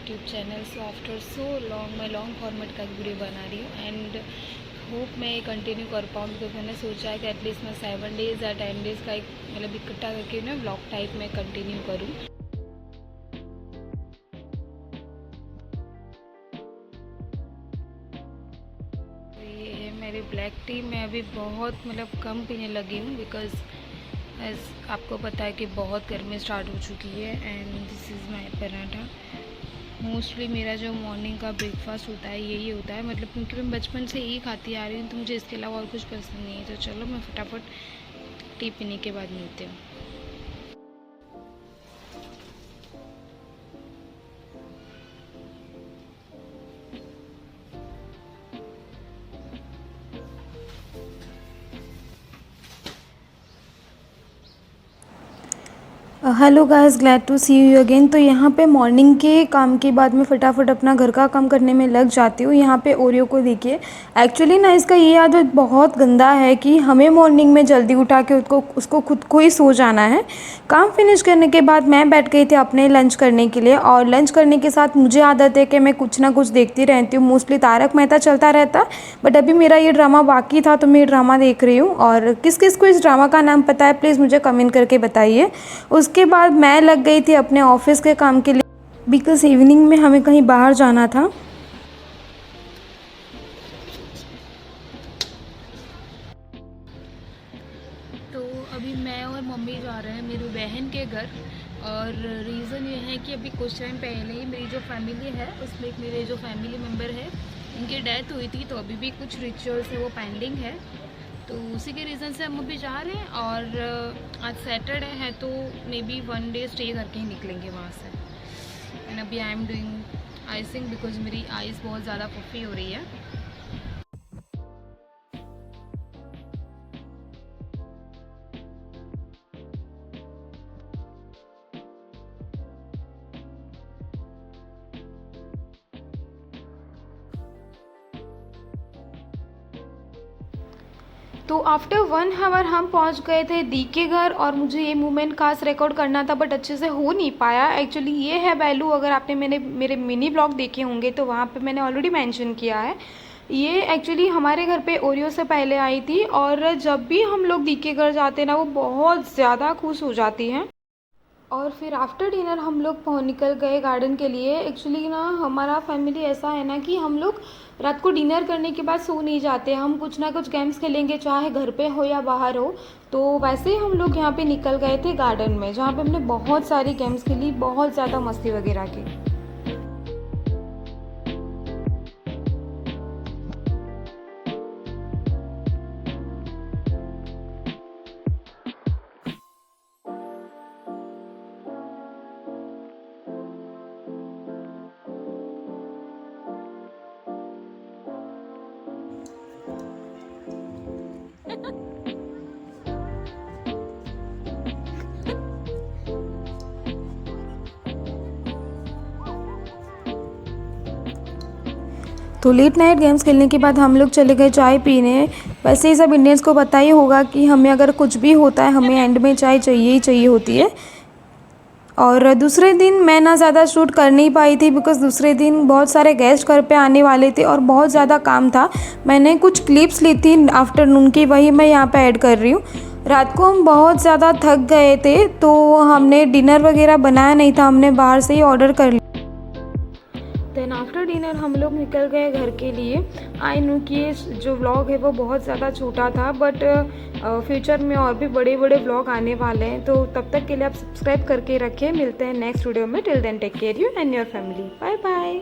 YouTube channel. So after so long मैं long format का video बना रही हूँ एंड होप मैं ये कंटिन्यू कर पाऊँ, क्योंकि मैंने सोचा है कि एटलीस्ट मैं 7 डेज़ या 10 डेज़ का एक मतलब इकट्ठा करके ना ब्लॉग टाइप में कंटिन्यू करूँ। ये है मेरी ब्लैक टी। मैं अभी बहुत मतलब कम पीने लगी हूँ बिकॉज़ एज आपको पता है कि बहुत गर्मी स्टार्ट हो चुकी है। And this is my paratha. Mostly मेरा जो मॉर्निंग का ब्रेकफास्ट होता है यही होता है, मतलब क्योंकि मैं बचपन से यही खाती आ रही हूँ, तो मुझे इसके अलावा और कुछ पसंद नहीं है। तो चलो मैं फटाफट टी पीने के बाद मिलती हूँ। Hello guys, glad to see you again. तो यहाँ पे मॉर्निंग के काम के बाद मैं फटाफट अपना घर का काम करने में लग जाती हूँ। यहाँ पे ओरियो को देखिए, एक्चुअली ना इसका ये आदत बहुत गंदा है कि हमें मॉर्निंग में जल्दी उठा के उसको खुद को ही सो जाना है। काम फिनिश करने के बाद मैं बैठ गई थी अपने लंच करने के लिए, और लंच करने के साथ मुझे आदत है कि मैं कुछ ना कुछ देखती रहती हूँ। मोस्टली तारक मेहता चलता रहता, बट अभी मेरा ये ड्रामा बाकी था तो मैं ये ड्रामा देख रही हूँ। और किस किस को इस ड्रामा का नाम पता है प्लीज़ मुझे कमेंट करके बताइए। उसके बाद मैं लग गई थी अपने ऑफिस के काम के लिए, बिकॉज इवनिंग में हमें कहीं बाहर जाना था। तो अभी मैं और मम्मी जा रहे हैं मेरी बहन के घर, और रीज़न ये है कि अभी कुछ टाइम पहले ही मेरी जो फैमिली है उसमें एक मेरे जो फैमिली मेम्बर है उनकी डेथ हुई थी, तो अभी भी कुछ रिचुअल्स है वो पेंडिंग है। तो उसी के रीज़न से हम अभी जा रहे हैं, और आज सैटरडे है तो मे बी 1 डे स्टे करके ही निकलेंगे वहाँ से। एंड अभी I am doing icing because मेरी आइज़ बहुत ज़्यादा पफी हो रही है। तो आफ्टर 1 आवर हम पहुंच गए थे दी के घर, और मुझे ये मूवमेंट खास रिकॉर्ड करना था बट अच्छे से हो नहीं पाया। एक्चुअली ये है बैलू, अगर आपने मेरे मिनी ब्लॉग देखे होंगे तो वहाँ पे मैंने ऑलरेडी मेंशन किया है। ये एक्चुअली हमारे घर पे ओरियो से पहले आई थी, और जब भी हम लोग दी के घर जाते हैं ना वो बहुत ज़्यादा खुश हो जाती हैं। और फिर आफ्टर डिनर हम लोग निकल गए गार्डन के लिए। एक्चुअली ना हमारा फैमिली ऐसा है ना कि हम लोग रात को डिनर करने के बाद सो नहीं जाते, हम कुछ ना कुछ गेम्स खेलेंगे, चाहे घर पे हो या बाहर हो। तो वैसे ही हम लोग यहाँ पे निकल गए थे गार्डन में, जहाँ पे हमने बहुत सारी गेम्स खेली, बहुत ज़्यादा मस्ती वगैरह की। तो लेट नाइट गेम्स खेलने के बाद हम लोग चले गए चाय पीने। वैसे ही सब इंडियंस को पता ही होगा कि हमें अगर कुछ भी होता है हमें एंड में चाय चाहिए ही चाहिए होती है। और दूसरे दिन मैं ना ज़्यादा शूट कर नहीं पाई थी बिकॉज़ दूसरे दिन बहुत सारे गेस्ट घर पे आने वाले थे और बहुत ज़्यादा काम था। मैंने कुछ क्लिप्स ली थी आफ्टरनून की, वही मैं यहाँ पे ऐड कर रही हूँ। रात को हम बहुत ज़्यादा थक गए थे तो हमने डिनर वगैरह बनाया नहीं था, हमने बाहर से ही ऑर्डर कर लिया। देन आफ्टर डिनर हम लोग निकल गए घर के लिए। आई नो कि ये जो व्लॉग है वो बहुत ज़्यादा छोटा था, बट फ्यूचर में और भी बड़े बड़े व्लॉग आने वाले हैं, तो तब तक के लिए आप सब्सक्राइब करके रखें। मिलते हैं नेक्स्ट वीडियो में। Till then take care you and your family. Bye bye.